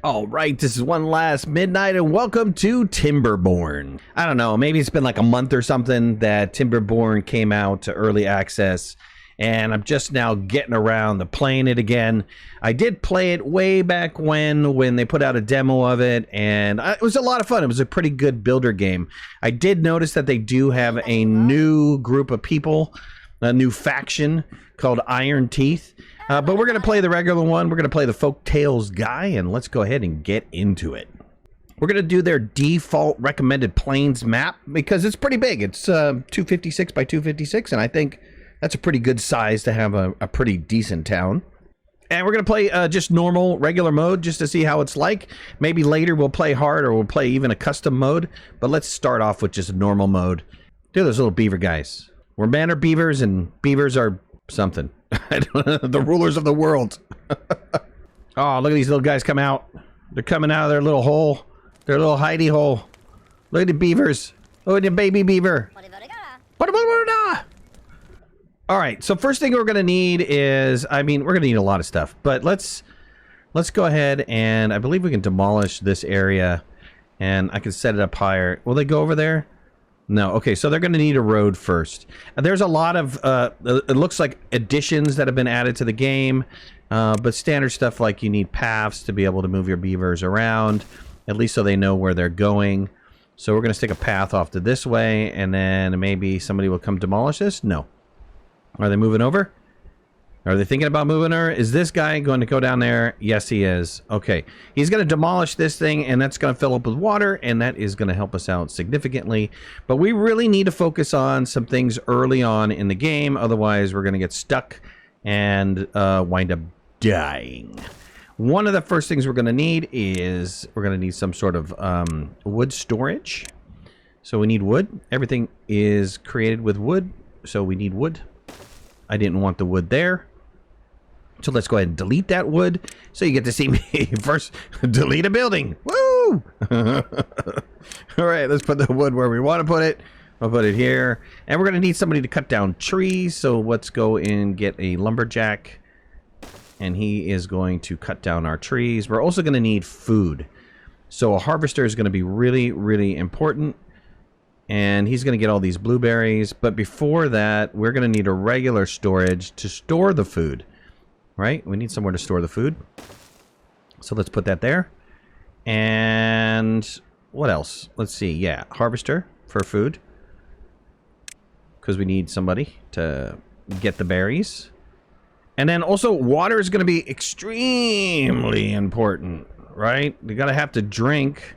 All right, this is One Last Midnight, and welcome to Timberborn. I don't know, maybe it's been like a month or something that Timberborn came out to early access, and I'm just now getting around to playing it again. I did play it way back when they put out a demo of it, and it was a lot of fun. It was a pretty good builder game. I did notice that they do have a new group of people, a new faction called Iron Teeth. But we're going to play the regular one. We're going to play the Folk Tales guy, and let's go ahead and get into it. We're going to do their default recommended plains map because it's pretty big. It's 256 by 256, and I think that's a pretty good size to have a pretty decent town. And we're going to play just normal, regular mode just to see how it's like. Maybe later we'll play hard or we'll play even a custom mode, but let's start off with just a normal mode. Do those little beaver guys. We're man are beavers, and beavers are something. I don't know, the rulers of the world. Oh, look at these little guys come out. They're coming out of their little hole. Their little hidey hole. Look at the beavers. Look at the baby beaver. Alright, so first thing we're going to need is, we're going to need a lot of stuff. But let's go ahead and I believe we can demolish this area. And I can set it up higher. Will they go over there? No. Okay, so they're going to need a road first. There's a lot of, it looks like additions that have been added to the game, but standard stuff like you need paths to be able to move your beavers around, at least so they know where they're going. So we're going to stick a path off to this way, and then maybe somebody will come demolish this? No. Are they moving over? Are they thinking about moving over? Is this guy going to go down there? Yes, he is. Okay. He's going to demolish this thing, and that's going to fill up with water, and that is going to help us out significantly. But we really need to focus on some things early on in the game. Otherwise, we're going to get stuck and wind up dying. One of the first things we're going to need is we're going to need some sort of wood storage. So we need wood. Everything is created with wood, so we need wood. I didn't want the wood there. So let's go ahead and delete that wood so you get to see me first delete a building. Woo! All right, let's put the wood where we want to put it. I'll put it here. And we're going to need somebody to cut down trees. So let's go and get a lumberjack. And he is going to cut down our trees. We're also going to need food. So a harvester is going to be really, really important. And he's going to get all these blueberries. But before that, we're going to need a regular storage to store the food. Right? We need somewhere to store the food. So let's put that there. And what else? Let's see. Yeah, harvester for food. Because we need somebody to get the berries. And then also water is going to be extremely important. Right? We got to have to drink.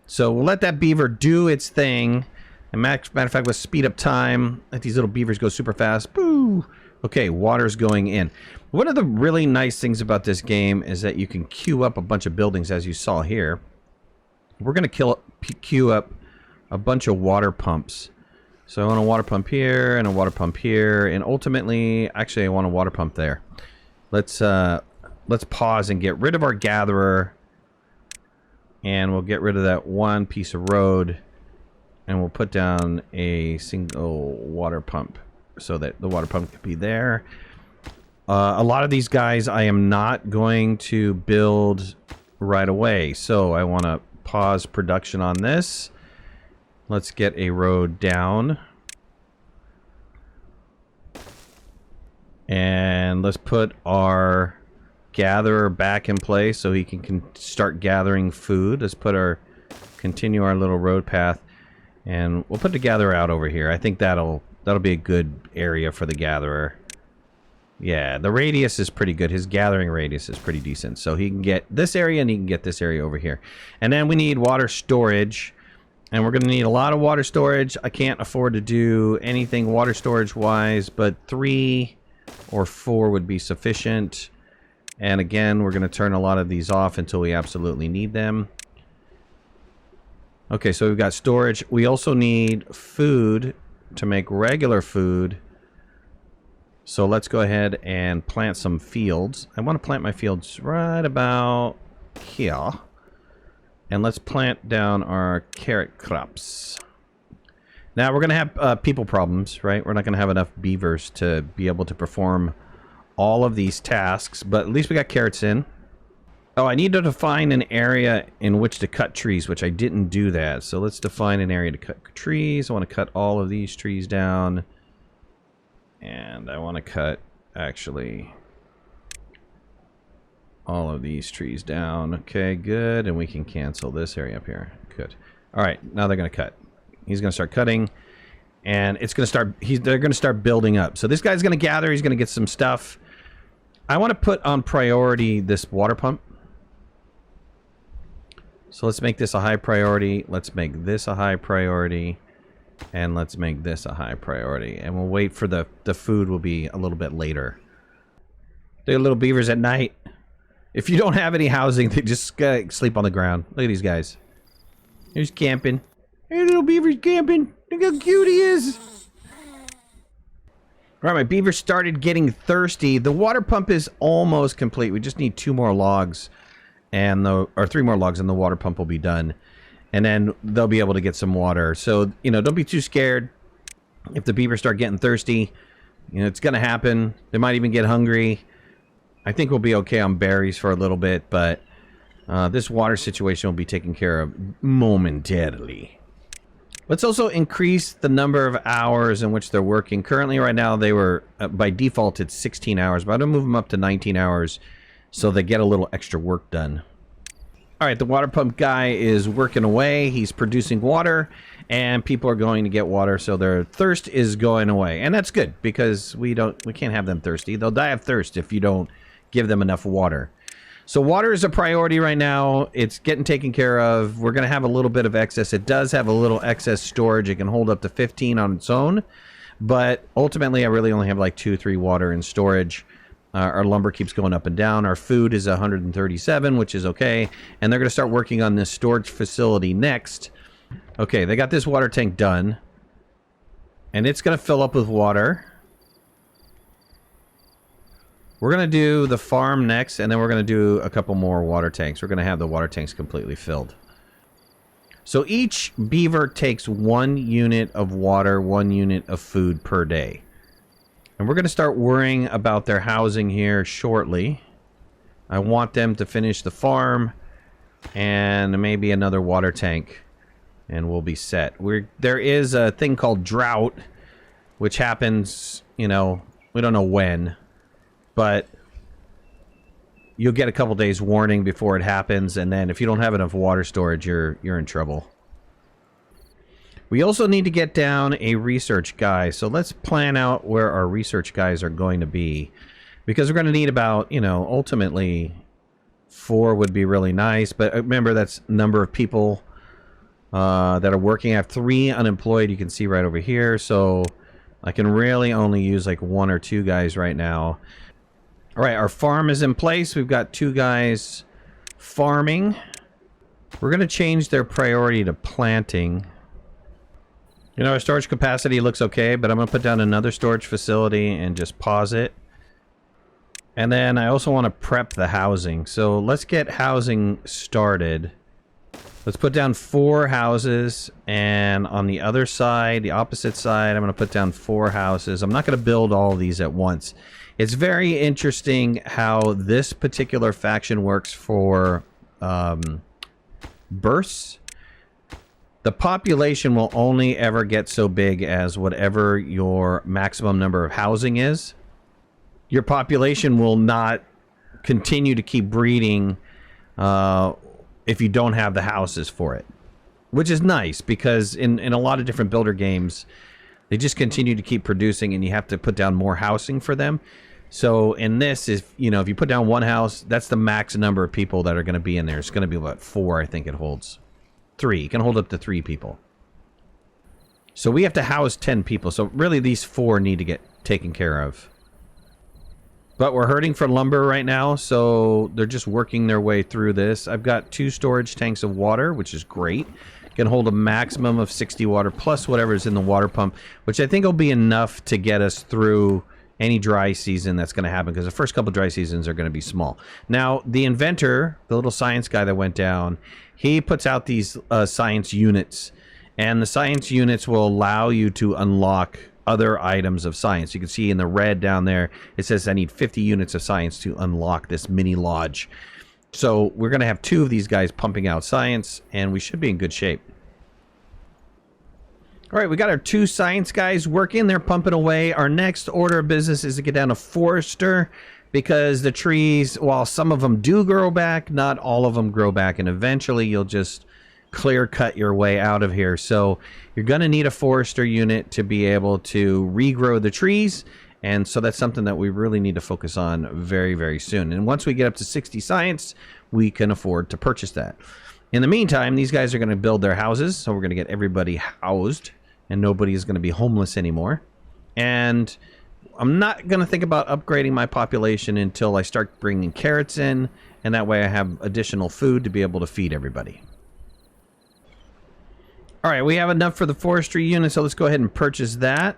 So we'll let that beaver do its thing. And matter of fact, let's speed up time. Let these little beavers go super fast. Boo! Okay, water's going in. One of the really nice things about this game is that you can queue up a bunch of buildings, as you saw here. We're going to queue up a bunch of water pumps. So I want a water pump here and a water pump here, and ultimately, actually, I want a water pump there. Let's pause and get rid of our gatherer, and we'll get rid of that one piece of road, and we'll put down a single water pump, so that the water pump could be there. A lot of these guys I am not going to build right away. So I want to pause production on this. Let's get a road down. And let's put our gatherer back in place so he can start gathering food. Let's continue our little road path. And we'll put the gatherer out over here. I think that'll be a good area for the gatherer. Yeah, the radius is pretty good. His gathering radius is pretty decent. So he can get this area and he can get this area over here. And then we need water storage. And we're going to need a lot of water storage. I can't afford to do anything water storage wise, but 3 or 4 would be sufficient. And again, we're going to turn a lot of these off until we absolutely need them. Okay, so we've got storage. We also need food to make regular food. So let's go ahead and plant some fields. I want to plant my fields right about here. And let's plant down our carrot crops. Now we're going to have people problems, right? We're not going to have enough beavers to be able to perform all of these tasks, but at least we got carrots in. Oh, I need to define an area in which to cut trees, which I didn't do that. So let's define an area to cut trees. I want to cut all of these trees down. And I want to cut, actually, all of these trees down. Okay, good. And we can cancel this area up here. Good. All right, now they're going to cut. He's going to start cutting. And it's going to start, they're going to start building up. So this guy's going to gather. He's going to get some stuff. I want to put on priority this water pump. So let's make this a high priority. Let's make this a high priority. And let's make this a high priority. And we'll wait for the food will be a little bit later. They're little beavers at night. If you don't have any housing, they just sleep on the ground. Look at these guys. They're just camping. Hey, little beaver's camping. Look how cute he is. Alright, my beaver started getting thirsty. The water pump is almost complete. We just need 2 more logs. Or 3 more logs and the water pump will be done. And then they'll be able to get some water. So, you know, don't be too scared if the beavers start getting thirsty. You know, it's going to happen. They might even get hungry. I think we'll be okay on berries for a little bit, but this water situation will be taken care of momentarily. Let's also increase the number of hours in which they're working. Currently, right now, they were, by default, it's 16 hours, but I'm going to move them up to 19 hours so they get a little extra work done. All right, the water pump guy is working away. He's producing water, and people are going to get water, so their thirst is going away. And that's good, because we can't have them thirsty. They'll die of thirst if you don't give them enough water. So water is a priority right now. It's getting taken care of. We're going to have a little bit of excess. It does have a little excess storage. It can hold up to 15 on its own, but ultimately I really only have like 2-3 water in storage. Our lumber keeps going up and down. Our food is 137, which is okay. And they're going to start working on this storage facility next. Okay, they got this water tank done. And it's going to fill up with water. We're going to do the farm next, and then we're going to do a couple more water tanks. We're going to have the water tanks completely filled. So each beaver takes 1 unit of water, 1 unit of food per day. And we're going to start worrying about their housing here shortly. I want them to finish the farm and maybe another water tank, and we'll be set. There is a thing called drought, which happens, you know, we don't know when, but you'll get a couple days warning before it happens, and then if you don't have enough water storage, you're in trouble. We also need to get down a research guy, so let's plan out where our research guys are going to be, because we're going to need about, you know, ultimately 4 would be really nice, but remember that's number of people that are working. I have 3 unemployed, you can see right over here, so I can really only use like 1 or 2 guys right now. All right, our farm is in place. We've got 2 guys farming. We're going to change their priority to planting. You know, our storage capacity looks okay, but I'm going to put down another storage facility and just pause it. And then I also want to prep the housing. So let's get housing started. Let's put down 4 houses, and on the other side, the opposite side, I'm going to put down 4 houses. I'm not going to build all of these at once. It's very interesting how this particular faction works for bursts. The population will only ever get so big as whatever your maximum number of housing is. Your population will not continue to keep breeding if you don't have the houses for it. Which is nice, because in a lot of different builder games, they just continue to keep producing and you have to put down more housing for them. So in this, if you put down 1 house, that's the max number of people that are going to be in there. It's going to be about 4, I think it holds. 3. It can hold up to 3 people. So we have to house 10 people. So really these 4 need to get taken care of. But we're hurting for lumber right now, so they're just working their way through this. I've got 2 storage tanks of water, which is great. Can hold a maximum of 60 water plus whatever's in the water pump, which I think will be enough to get us through any dry season that's going to happen, because the first couple dry seasons are going to be small. Now, the inventor, the little science guy that went down, he puts out these science units, and the science units will allow you to unlock other items of science. You can see in the red down there, it says I need 50 units of science to unlock this mini lodge. So we're going to have 2 of these guys pumping out science, and we should be in good shape. All right, we got our 2 science guys working. They're pumping away. Our next order of business is to get down to Forester, because the trees, while some of them do grow back, not all of them grow back, and eventually you'll just clear cut your way out of here. So you're going to need a Forester unit to be able to regrow the trees, and so that's something that we really need to focus on very, very soon. And once we get up to 60 science, we can afford to purchase that. In the meantime, these guys are going to build their houses, so we're going to get everybody housed, and nobody is going to be homeless anymore. And I'm not going to think about upgrading my population until I start bringing carrots in, and that way I have additional food to be able to feed everybody. All right, we have enough for the forestry unit, so let's go ahead and purchase that.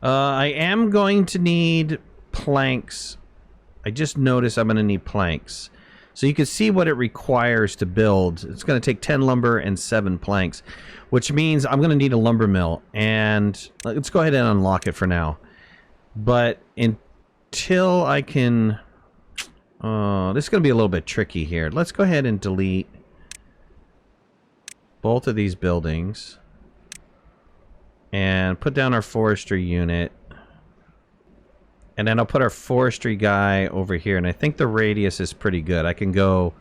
I am going to need planks. I just noticed I'm going to need planks. So you can see what it requires to build. It's going to take 10 lumber and 7 planks, which means I'm going to need a lumber mill. And let's go ahead and unlock it for now. But until I can... this is going to be a little bit tricky here. Let's go ahead and delete both of these buildings and put down our forestry unit. And then I'll put our forestry guy over here. And I think the radius is pretty good. I can go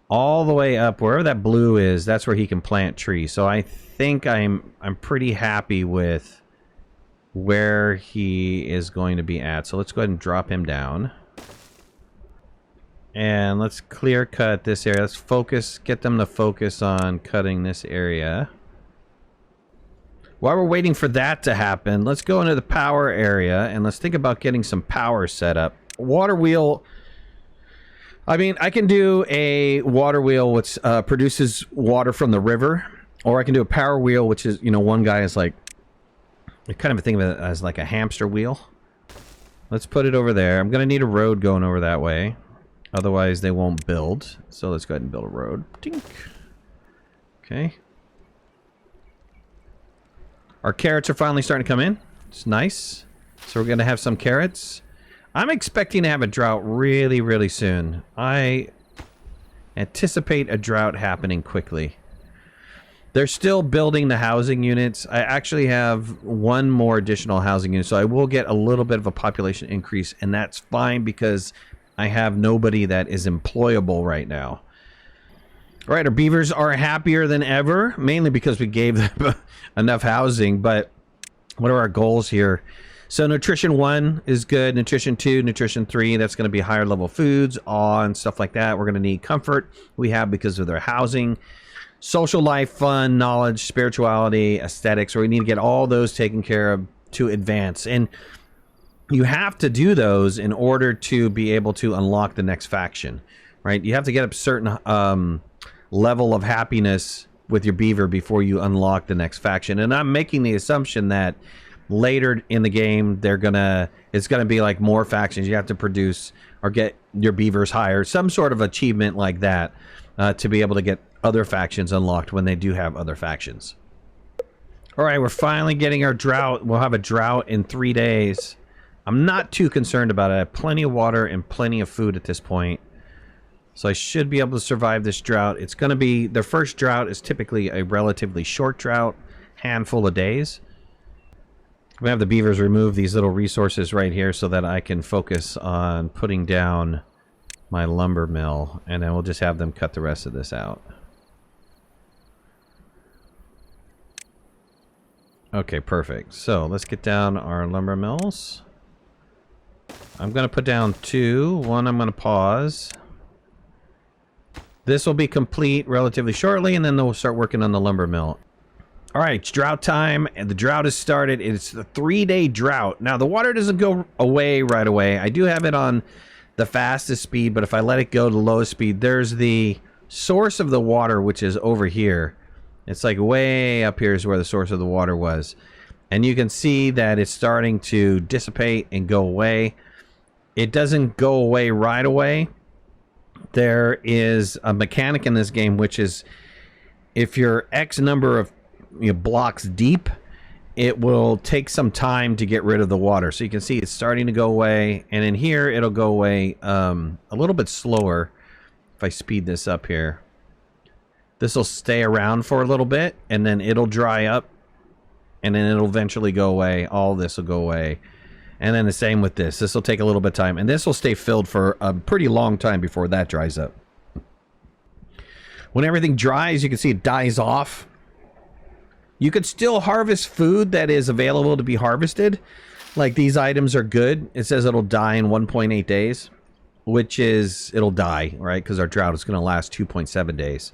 all the way up. Wherever that blue is, that's where he can plant trees. So I think I'm pretty happy with where he is going to be at. So let's go ahead and drop him down. And let's clear cut this area. Let's focus, get them to focus on cutting this area. While we're waiting for that to happen, let's go into the power area and let's think about getting some power set up. Water wheel. I mean, I can do a water wheel which produces water from the river, or I can do a power wheel, which is, you know, one guy is like, I kind of think of it as like a hamster wheel. Let's put it over there. I'm going to need a road going over that way. Otherwise, they won't build. So let's go ahead and build a road. Tink. Okay. Our carrots are finally starting to come in. It's nice. So we're going to have some carrots. I'm expecting to have a drought really, really soon. I anticipate a drought happening quickly. They're still building the housing units. I actually have 1 more additional housing unit, so I will get a little bit of a population increase, and that's fine because I have nobody that is employable right now. All right, our beavers are happier than ever, mainly because we gave them enough housing. But what are our goals here? So nutrition 1 is good. Nutrition 2, nutrition 3, that's going to be higher level foods, awe, and stuff like that. We're going to need comfort. We have because of their housing. Social life, fun, knowledge, spirituality, aesthetics. So we need to get all those taken care of to advance. And you have to do those in order to be able to unlock the next faction, right? You have to get up certain... level of happiness with your beaver before you unlock the next faction. And I'm making the assumption that later in the game it's gonna be like more factions. You have to produce or get your beavers higher, some sort of achievement like that, to be able to get other factions unlocked when they do have other factions. All right, we're finally getting our drought. We'll have a drought in 3 days. I'm not too concerned about it. I have plenty of water and plenty of food at this point. So I should be able to survive this drought. It's going to be, the first drought is typically a relatively short drought, handful of days. I'm going to have the beavers remove these little resources right here so that I can focus on putting down my lumber mill. And then we'll just have them cut the rest of this out. Okay, perfect. So let's get down our lumber mills. I'm going to put down 2. 1 I'm going to pause. This will be complete relatively shortly, and then they'll start working on the lumber mill. All right, it's drought time, and the drought has started. It's the 3-day drought. Now, the water doesn't go away right away. I do have it on the fastest speed, but if I let it go to lowest speed, there's the source of the water, which is over here. It's like way up here is where the source of the water was. And you can see that it's starting to dissipate and go away. It doesn't go away right away. There is a mechanic in this game, which is if you're X number of blocks deep, it will take some time to get rid of the water. So you can see it's starting to go away, and in here it'll go away a little bit slower. If I speed this up here, this will stay around for a little bit, and then it'll dry up, and then it'll eventually go away. All this will go away. And then the same with this. This will take a little bit of time, and this will stay filled for a pretty long time before that dries up. When everything dries, you can see it dies off. You could still harvest food that is available to be harvested. Like these items are good. It says it'll die in 1.8 days, which is, it'll die, right? Because our drought is going to last 2.7 days.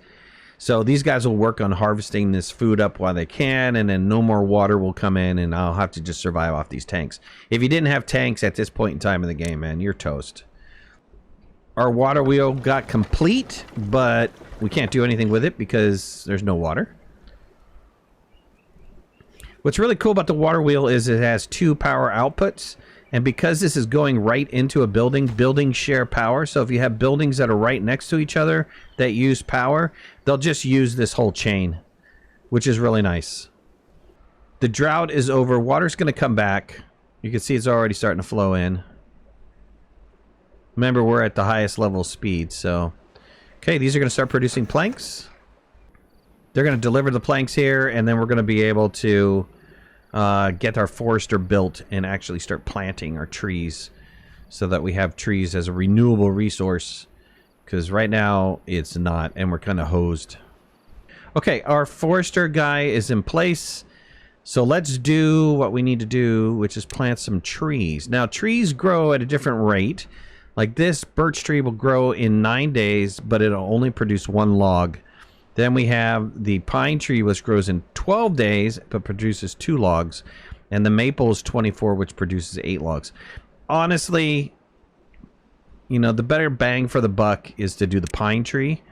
So these guys will work on harvesting this food up while they can, and then no more water will come in, and I'll have to just survive off these tanks. If you didn't have tanks at this point in time in the game, man, you're toast. Our water wheel got complete, but we can't do anything with it because there's no water. What's really cool about the water wheel is it has 2 power outputs. And because this is going right into a building, buildings share power. So if you have buildings that are right next to each other that use power, they'll just use this whole chain, which is really nice. The drought is over. Water's going to come back. You can see it's already starting to flow in. Remember, we're at the highest level of speed, so... Okay, these are going to start producing planks. They're going to deliver the planks here, and then we're going to be able to... get our forester built and actually start planting our trees so that we have trees as a renewable resource, because right now it's not, and we're kind of hosed. Okay, our forester guy is in place, so let's do what we need to do, which is plant some trees. Now trees grow at a different rate. Like this birch tree will grow in 9 days, but it'll only produce 1 log. Then we have the pine tree, which grows in 12 days, but produces 2 logs. And the maple is 24, which produces 8 logs. Honestly, you know, the better bang for the buck is to do the pine tree.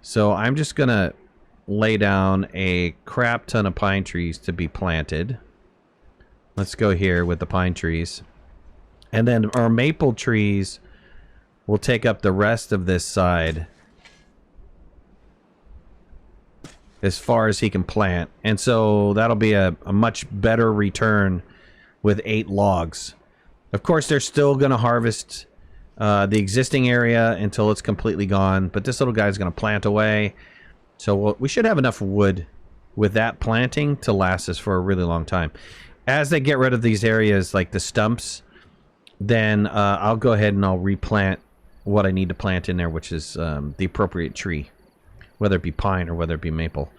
So I'm just going to lay down a crap ton of pine trees to be planted. Let's go here with the pine trees. And then our maple trees will take up the rest of this side, as far as he can plant. And so that'll be a much better return with 8 logs. Of course, they're still going to harvest the existing area until it's completely gone, but this little guy's going to plant away. So we should have enough wood with that planting to last us for a really long time. As they get rid of these areas, like the stumps, then I'll go ahead and I'll replant what I need to plant in there, which is the appropriate tree, whether it be pine or whether it be maple.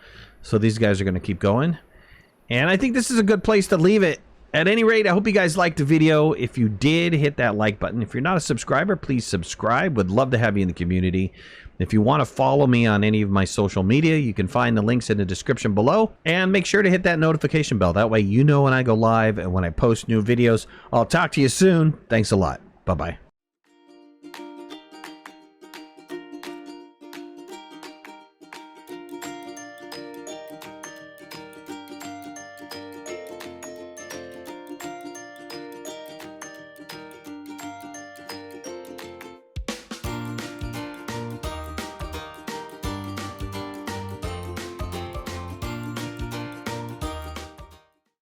So these guys are going to keep going. And I think this is a good place to leave it. At any rate, I hope you guys liked the video. If you did, hit that like button. If you're not a subscriber, please subscribe. Would love to have you in the community. If you want to follow me on any of my social media, you can find the links in the description below. And make sure to hit that notification bell. That way you know when I go live and when I post new videos. I'll talk to you soon. Thanks a lot. Bye-bye.